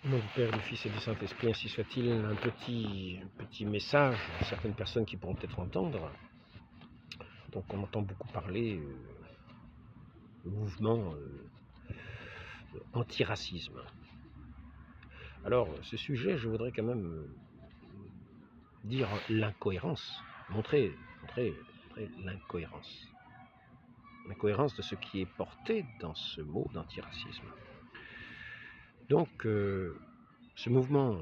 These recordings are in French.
Au nom du Père, du Fils et du Saint-Esprit, ainsi soit-il, un petit message à certaines personnes qui pourront peut-être entendre. Donc on entend beaucoup parler du mouvement antiracisme. Alors, ce sujet, je voudrais quand même dire l'incohérence, montrer l'incohérence. L'incohérence de ce qui est porté dans ce mot d'antiracisme. Donc, ce mouvement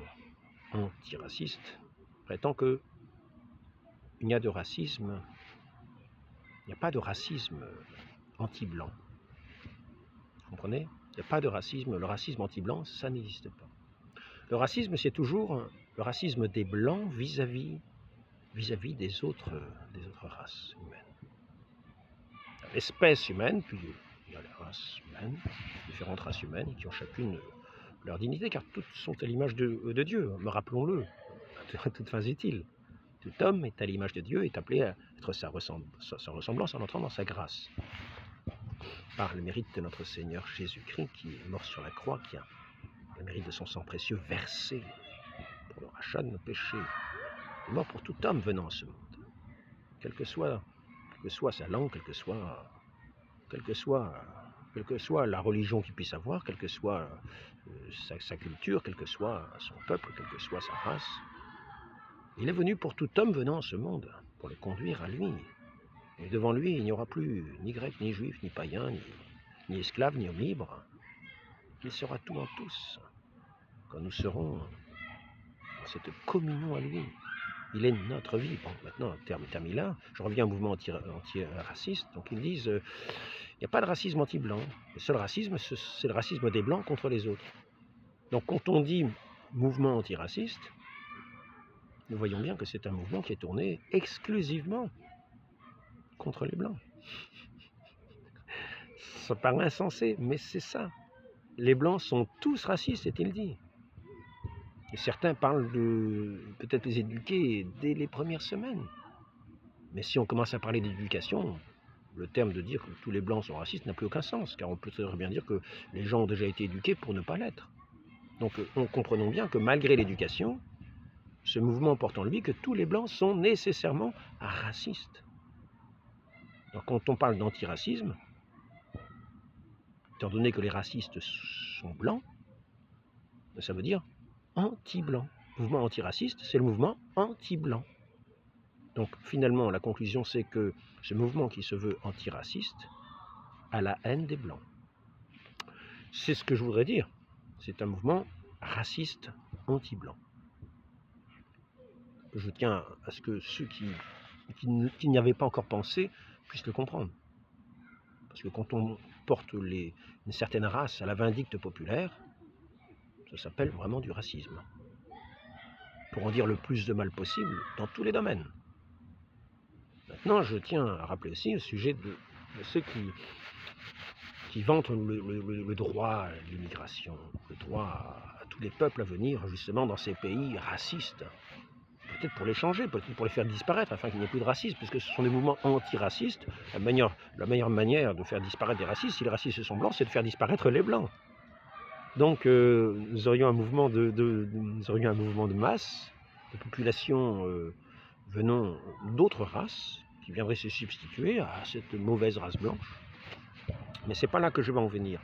antiraciste prétend que il n'y a de racisme, il n'y a pas de racisme anti-blanc. Vous comprenez? Il n'y a pas de racisme, le racisme anti-blanc, ça n'existe pas. Le racisme, c'est toujours le racisme des blancs vis-à-vis des autres races humaines. L'espèce humaine, puis il y a les races humaines, différentes races humaines qui ont chacune leur dignité, car toutes sont à l'image de Dieu, me rappelons-le, à toute fin utile. Tout homme est à l'image de Dieu, est appelé à être sa ressemblance en entrant dans sa grâce. Par le mérite de notre Seigneur Jésus-Christ, qui est mort sur la croix, qui a le mérite de son sang précieux versé pour le rachat de nos péchés. Il est mort pour tout homme venant à ce monde. Quelle que soit sa langue, quelle que soit la religion qu'il puisse avoir, quelle que soit sa culture, quel que soit son peuple, quelle que soit sa race. Il est venu pour tout homme venant à ce monde, pour le conduire à lui. Et devant lui, il n'y aura plus ni grec, ni juif, ni païen, ni esclave, ni homme libre. Il sera tout en tous. Quand nous serons dans cette communion à lui, il est notre vie. Bon, maintenant, terminé là, je reviens au mouvement anti-raciste. Donc ils disent, il n'y a pas de racisme anti-blanc. Le seul racisme, c'est le racisme des blancs contre les autres. Donc quand on dit mouvement antiraciste, nous voyons bien que c'est un mouvement qui est tourné exclusivement contre les blancs. Ça paraît insensé, mais c'est ça. Les blancs sont tous racistes, est-il dit. Et certains parlent de peut-être les éduquer dès les premières semaines. Mais si on commence à parler d'éducation, le terme de dire que tous les blancs sont racistes n'a plus aucun sens, car on peut très bien dire que les gens ont déjà été éduqués pour ne pas l'être. Donc comprenons bien que malgré l'éducation, ce mouvement porte en lui que tous les blancs sont nécessairement racistes. Donc quand on parle d'antiracisme, étant donné que les racistes sont blancs, ça veut dire anti-blanc. Le mouvement antiraciste, c'est le mouvement anti-blanc. Donc finalement, la conclusion, c'est que ce mouvement qui se veut antiraciste a la haine des blancs. C'est ce que je voudrais dire. C'est un mouvement raciste anti-blanc. Je tiens à ce que ceux qui n'y avaient pas encore pensé puissent le comprendre. Parce que quand on porte une certaine race à la vindicte populaire, ça s'appelle vraiment du racisme. Pour en dire le plus de mal possible dans tous les domaines. Maintenant, je tiens à rappeler aussi le sujet de ceux qui vantent le droit à l'immigration, le droit à tous les peuples à venir justement dans ces pays racistes. Peut-être pour les changer, peut-être pour les faire disparaître, afin qu'il n'y ait plus de racisme, puisque ce sont des mouvements antiracistes. La meilleure manière de faire disparaître des racistes, si les racistes sont blancs, c'est de faire disparaître les blancs. Donc nous aurions un mouvement de masse, de population venant d'autres races, qui viendraient se substituer à cette mauvaise race blanche. Mais c'est pas là que je vais en venir.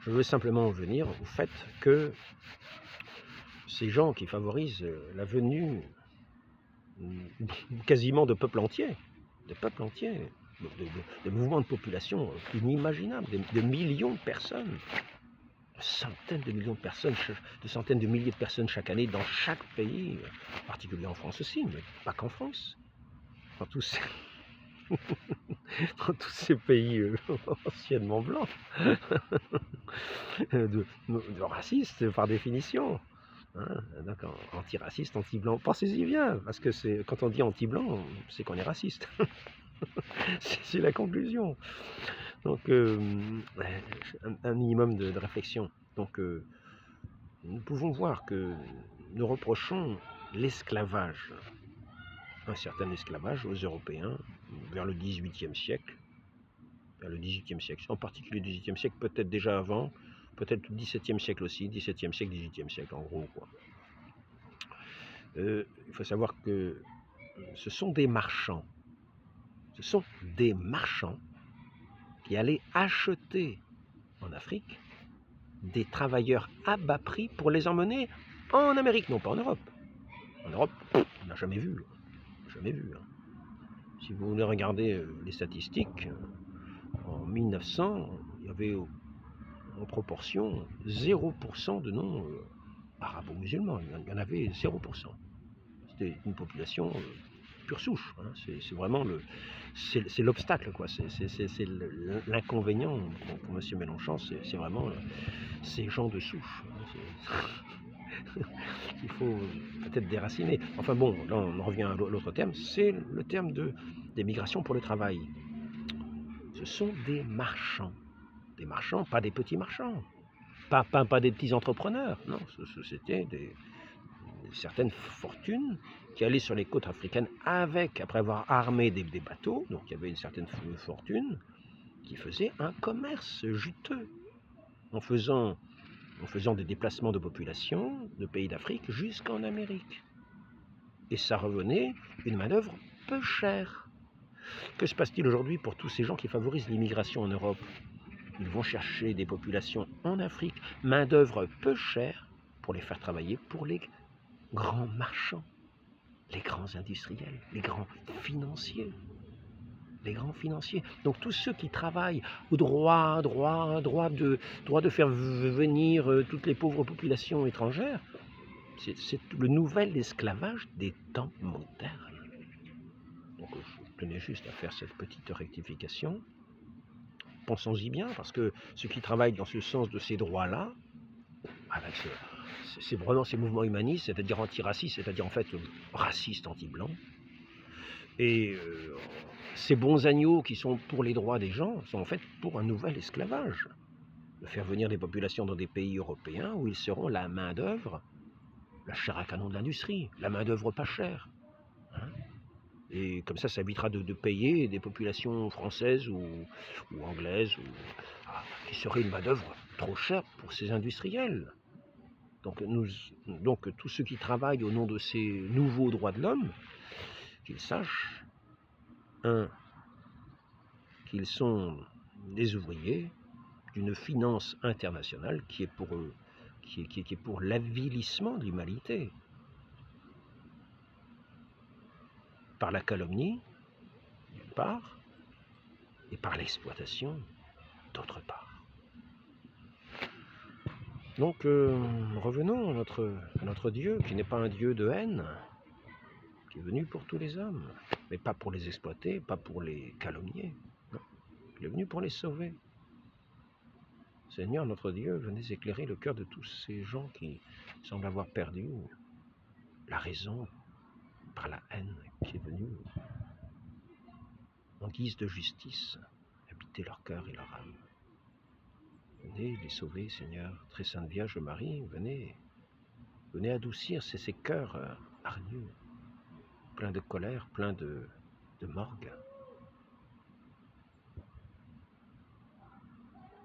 Je veux simplement en venir au fait que ces gens qui favorisent la venue quasiment de peuples entiers, de mouvements de population inimaginables, de millions de personnes, centaines de millions de personnes, de centaines de milliers de personnes chaque année dans chaque pays, en particulier en France aussi, mais pas qu'en France, dans tous ces pays anciennement blancs, de racistes par définition. Hein, d'accord, antiraciste, anti-blanc, pensez-y bien, parce que quand on dit anti-blanc, c'est qu'on est raciste. C'est la conclusion. Donc, un minimum de réflexion. Donc, nous pouvons voir que nous reprochons l'esclavage, un certain esclavage aux Européens vers le XVIIIe siècle. En particulier le XVIIIe siècle, peut-être déjà avant, peut-être le XVIIe siècle aussi, XVIIe siècle, XVIIIe siècle, en gros, quoi. Il faut savoir que ce sont des marchands. Ce sont des marchands qui allaient acheter en Afrique des travailleurs à bas prix pour les emmener en Amérique, non pas en Europe. En Europe, on n'a jamais vu. Jamais vu. Hein. Si vous voulez regarder les statistiques, en 1900, il y avait en proportion 0% de non arabo-musulmans. Il y en avait 0%. C'était une population pure souche. Hein. C'est vraiment c'est l'obstacle, quoi. C'est l'inconvénient pour M. Mélenchon. C'est vraiment ces gens de souche. Hein. Il faut peut-être déraciner. Enfin bon, là on revient à l'autre terme. C'est le terme des migrations pour le travail. Ce sont des marchands. Des marchands, pas des petits marchands. Pas des petits entrepreneurs. Non, c'était certaines fortunes qui allaient sur les côtes africaines après avoir armé des bateaux, donc il y avait une certaine fortune, qui faisait un commerce juteux, en faisant des déplacements de population de pays d'Afrique jusqu'en Amérique. Et ça revenait une main-d'œuvre peu chère. Que se passe-t-il aujourd'hui pour tous ces gens qui favorisent l'immigration en Europe? Ils vont chercher des populations en Afrique, main-d'œuvre peu chère, pour les faire travailler pour les grands marchands, les grands industriels, les grands financiers. Les grands financiers. Donc tous ceux qui travaillent au droit de faire venir toutes les pauvres populations étrangères, c'est le nouvel esclavage des temps modernes. Donc je tenais juste à faire cette petite rectification. Pensons-y bien, parce que ceux qui travaillent dans ce sens de ces droits-là, c'est vraiment ces mouvements humanistes, c'est-à-dire antiracistes, c'est-à-dire en fait racistes anti-blancs. Et ces bons agneaux qui sont pour les droits des gens sont en fait pour un nouvel esclavage. De faire venir des populations dans des pays européens où ils seront la main-d'œuvre, la chair à canon de l'industrie, la main-d'œuvre pas chère. Hein. Et comme ça évitera de payer des populations françaises ou anglaises qui seraient une main-d'œuvre trop chère pour ces industriels. Donc tous ceux qui travaillent au nom de ces nouveaux droits de l'homme, qu'ils sachent, qu'ils sont des ouvriers d'une finance internationale qui est pour eux, qui est pour l'avilissement de l'humanité. Par la calomnie, d'une part, et par l'exploitation, d'autre part. Donc, revenons à notre Dieu, qui n'est pas un Dieu de haine, qui est venu pour tous les hommes, mais pas pour les exploiter, pas pour les calomnier. Non. Il est venu pour les sauver. Seigneur, notre Dieu, venez éclairer le cœur de tous ces gens qui semblent avoir perdu la raison par la haine qui est venue en guise de justice habiter leur cœur et leur âme. Venez les sauver, Seigneur. Très Sainte Vierge Marie, venez adoucir ces cœurs hargneux, pleins de colère, pleins de morgue,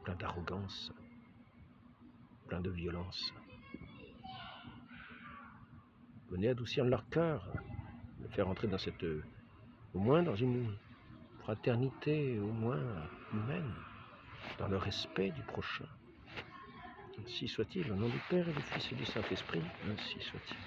pleins d'arrogance, pleins de violence. Venez adoucir leur cœur, les faire entrer dans au moins dans une fraternité, au moins humaine, dans le respect du prochain. Ainsi soit-il, au nom du Père et du Fils et du Saint-Esprit, ainsi soit-il.